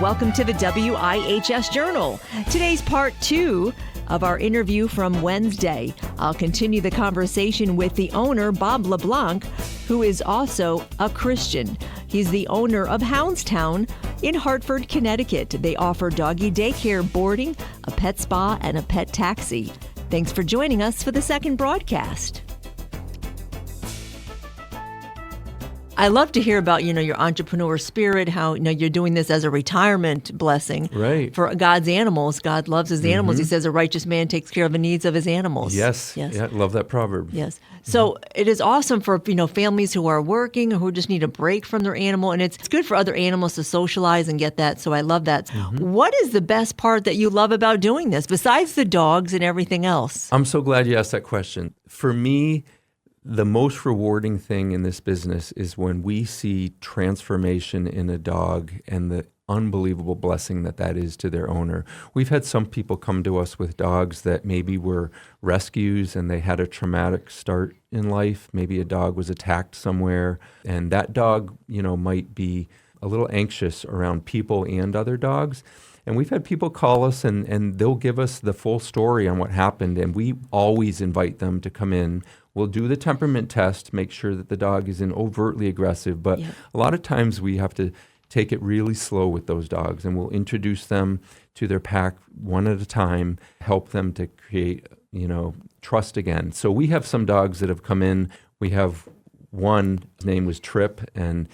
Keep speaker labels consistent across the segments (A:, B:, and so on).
A: Welcome to the WIHS Journal. Today's part 2 of our interview from Wednesday. I'll continue the conversation with the owner, Bob LeBlanc, who is also a Christian. He's the owner of Hounds in Hartford, Connecticut. They offer doggy daycare, boarding, a pet spa, and a pet taxi. Thanks for joining us for the second broadcast. I love to hear about, your entrepreneur spirit, how, you're doing this as a retirement blessing for God's animals. God loves his animals. He says a righteous man takes care of the needs of his animals.
B: Yes. Yeah, I love that proverb.
A: Yes. So it is awesome for, families who are working or who just need a break from their animal. And it's good for other animals to socialize and get that. So I love that. What is the best part that you love about doing this, besides the dogs and everything else?
B: I'm so glad you asked that question. For me, the most rewarding thing in this business is when we see transformation in a dog and the unbelievable blessing that is to their owner. We've had some people come to us with dogs that maybe were rescues and they had a traumatic start in life. Maybe a dog was attacked somewhere, and that dog, might be a little anxious around people and other dogs. And we've had people call us and they'll give us the full story on what happened, and we always invite them to come in. We'll do the temperament test, make sure that the dog isn't overtly aggressive, but a lot of times we have to take it really slow with those dogs, and we'll introduce them to their pack one at a time, help them to create, trust again. So we have some dogs that have come in. We have one, his name was Trip, and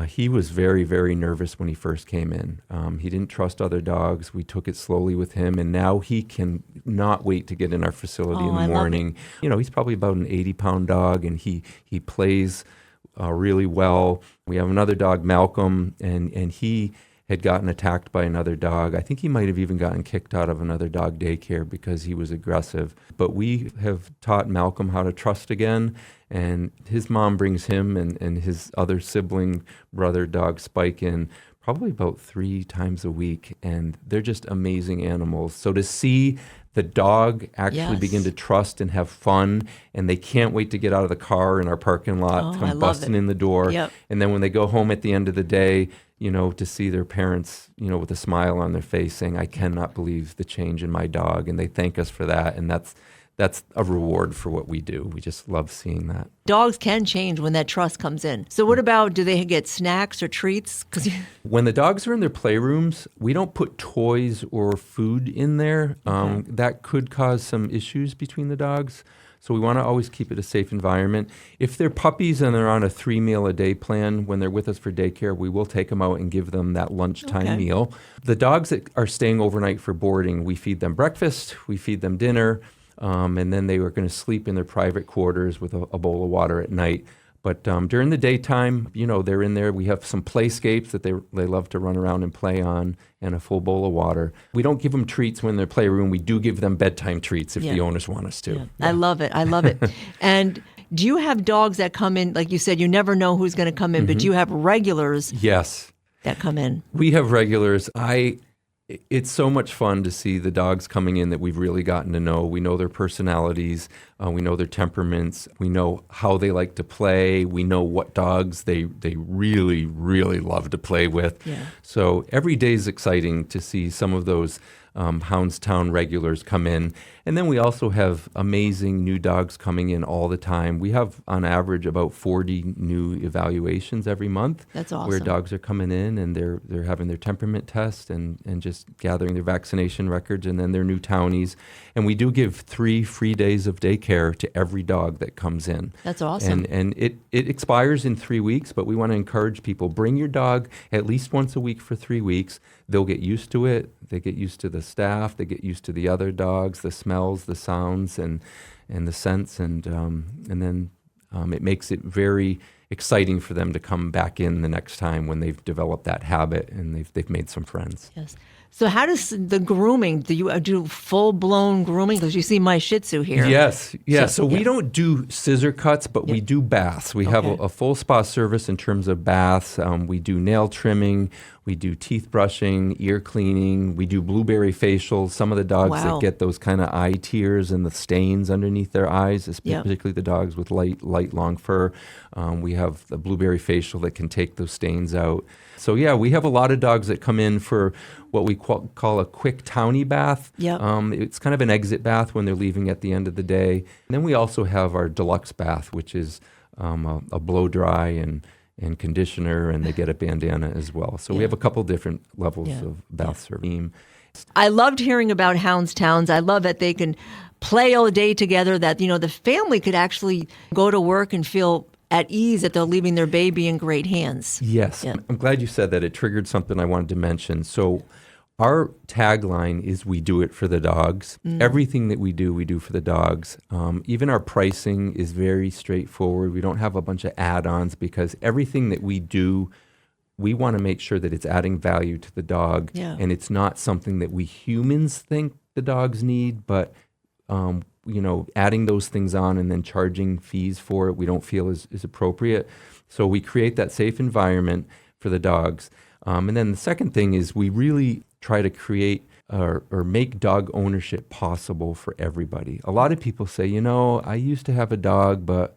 B: he was very, very nervous when he first came in. He didn't trust other dogs. We took it slowly with him, and now he can not wait to get in our facility in the morning. He's probably about an 80-pound dog, and he plays really well. We have another dog, Malcolm, and he had gotten attacked by another dog. I think he might have even gotten kicked out of another dog daycare because he was aggressive. But we have taught Malcolm how to trust again, and his mom brings him and his other sibling brother dog Spike in probably about 3 times a week, and they're just amazing animals. So to see the dog actually begin to trust and have fun, and they can't wait to get out of the car in our parking lot, come busting in the door. And then when they go home at the end of the day, to see their parents, with a smile on their face saying, I cannot believe the change in my dog. And they thank us for that. And that's a reward for what we do. We just love seeing that.
A: Dogs can change when that trust comes in. So what about, do they get snacks or treats?
B: When the dogs are in their playrooms, we don't put toys or food in there. That could cause some issues between the dogs. So we want to always keep it a safe environment. If they're puppies and they're on a 3-meal-a-day plan, when they're with us for daycare, we will take them out and give them that lunchtime meal. The dogs that are staying overnight for boarding, we feed them breakfast, we feed them dinner, and then they are going to sleep in their private quarters with a bowl of water at night. But during the daytime, they're in there. We have some playscapes that they love to run around and play on, and a full bowl of water. We don't give them treats when they're in their playroom. We do give them bedtime treats if the owners want us to.
A: I love it. And do you have dogs that come in, like you said, you never know who's going to come in, but do you have regulars that come in?
B: We have regulars. It's so much fun to see the dogs coming in that we've really gotten to know. We know their personalities. We know their temperaments. We know how they like to play. We know what dogs they really, really love to play with. So every day is exciting to see some of those Houndstown regulars come in. And then we also have amazing new dogs coming in all the time. We have, on average, about 40 new evaluations every month.
A: That's awesome.
B: Where dogs are coming in and they're having their temperament test and just gathering their vaccination records and then their new townies. And we do give 3 free days of daycare to every dog that comes in.
A: That's awesome.
B: And it expires in 3 weeks, but we want to encourage people, bring your dog at least once a week for 3 weeks. They'll get used to it. They get used to the staff. They get used to the other dogs, the smells, the sounds, and the scents, and then it makes it very exciting for them to come back in the next time when they've developed that habit and they've made some friends.
A: Yes. So how does the grooming, do you do full-blown grooming? Because you see my Shih Tzu here.
B: Yes. So we don't do scissor cuts, but we do baths. We have a full spa service in terms of baths. We do nail trimming. We do teeth brushing, ear cleaning. We do blueberry facials. Some of the dogs that get those kind of eye tears and the stains underneath their eyes, particularly the dogs with light, long fur. We have the blueberry facial that can take those stains out. So yeah, we have a lot of dogs that come in for what we call a quick townie bath.
A: Yep.
B: It's kind of an exit bath when they're leaving at the end of the day. And then we also have our deluxe bath, which is a blow dry and conditioner, and they get a bandana as well. So we have a couple different levels of bath service.
A: I loved hearing about Hounds Towns. I love that they can play all day together, that, the family could actually go to work and feel at ease that they're leaving their baby in great hands.
B: Yes. Yeah. I'm glad you said that. It triggered something I wanted to mention. So our tagline is we do it for the dogs. Everything that we do for the dogs. Even our pricing is very straightforward. We don't have a bunch of add-ons because everything that we do, we want to make sure that it's adding value to the dog.
A: Yeah.
B: And it's not something that we humans think the dogs need, but adding those things on and then charging fees for it, we don't feel is appropriate. So we create that safe environment for the dogs. And then the second thing is we really try to create or make dog ownership possible for everybody. A lot of people say, I used to have a dog, but,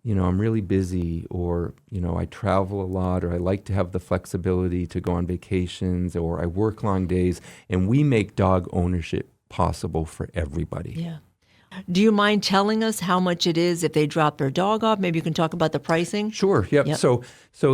B: I'm really busy, or, I travel a lot, or I like to have the flexibility to go on vacations, or I work long days. And we make dog ownership possible for everybody.
A: Yeah. Do you mind telling us how much it is if they drop their dog off? Maybe you can talk about the pricing.
B: Sure. Yep. So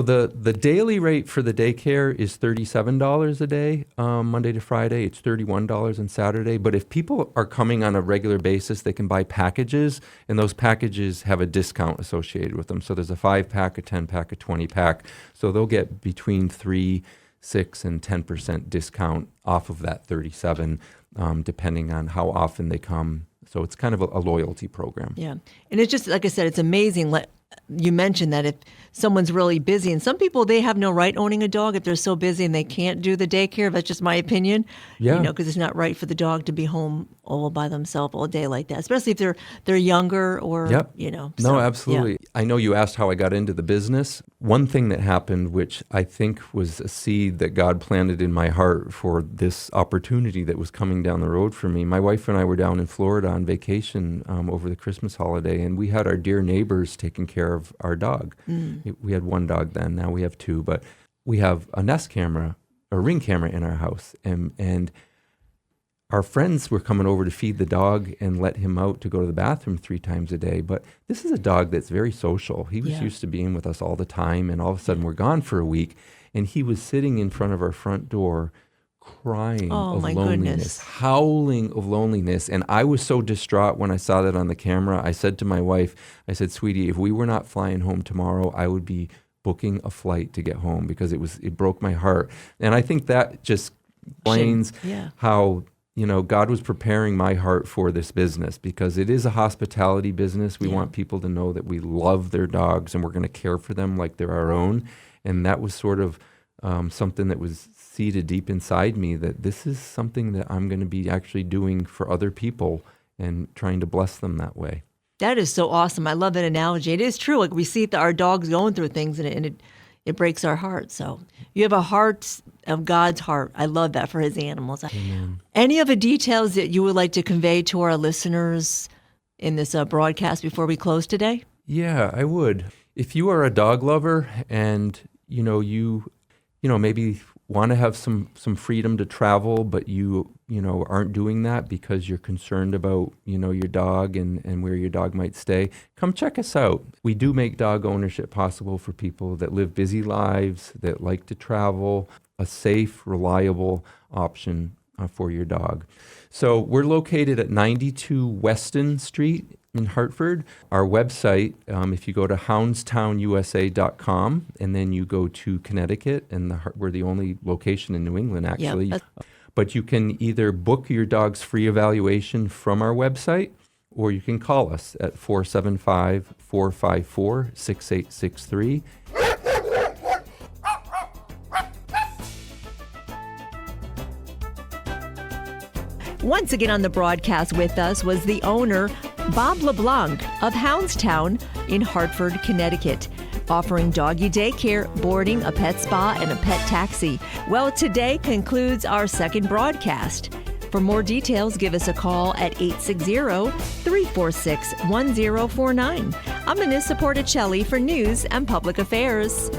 B: the daily rate for the daycare is $37 a day, Monday to Friday. It's $31 on Saturday. But if people are coming on a regular basis, they can buy packages, and those packages have a discount associated with them. So there's a 5-pack, a 10-pack, a 20-pack. So they'll get between 3, 6, and 10% discount off of that $37, depending on how often they come. So it's kind of a loyalty program. Yeah.
A: And it's just, like I said, it's amazing. You mentioned that if someone's really busy, and some people, they have no right owning a dog if they're so busy and they can't do the daycare. That's just my opinion.
B: Yeah.
A: Because it's not right for the dog to be home all by themselves all day like that, especially if they're younger or,
B: No, absolutely. Yeah. I know you asked how I got into the business. One thing that happened, which I think was a seed that God planted in my heart for this opportunity that was coming down the road for me. My wife and I were down in Florida on vacation over the Christmas holiday, and we had our dear neighbors taking care of our dog. We had one dog then, now we have 2, but we have a Nest camera, a Ring camera in our house, and our friends were coming over to feed the dog and let him out to go to the bathroom 3 times a day. But this is a dog that's very social. He was used to being with us all the time, and all of a sudden we're gone for a week, and he was sitting in front of our front door crying of loneliness, howling of loneliness. And I was so distraught when I saw that on the camera. I said to my wife, I said, sweetie, if we were not flying home tomorrow, I would be booking a flight to get home, because it broke my heart. And I think that just explains how God was preparing my heart for this business, because it is a hospitality business. We want people to know that we love their dogs and we're going to care for them like they're our own. And that was sort of something that was seated deep inside me, that this is something that I'm going to be actually doing for other people and trying to bless them that way.
A: That is so awesome. I love that analogy. It is true. Like, we see our dogs going through things, and it breaks our heart. So you have a heart of God's heart. I love that for his animals.
B: Amen.
A: Any other details that you would like to convey to our listeners in this broadcast before we close today?
B: Yeah, I would. If you are a dog lover and you maybe want to have some freedom to travel, but you aren't doing that because you're concerned about your dog and where your dog might stay, come check us out. We do make dog ownership possible for people that live busy lives, that like to travel, a safe, reliable option for your dog. So we're located at 92 Weston Street in Hartford. Our website, if you go to houndstownusa.com and then you go to Connecticut, and we're the only location in New England, actually. Yep. But you can either book your dog's free evaluation from our website, or you can call us at 475-454-6863.
A: Once again on the broadcast with us was the owner, Bob LeBlanc of Houndstown in Hartford, Connecticut, offering doggy daycare, boarding, a pet spa, and a pet taxi. Well, today concludes our second broadcast. For more details, give us a call at 860-346-1049. I'm Anissa Porticelli for News and Public Affairs.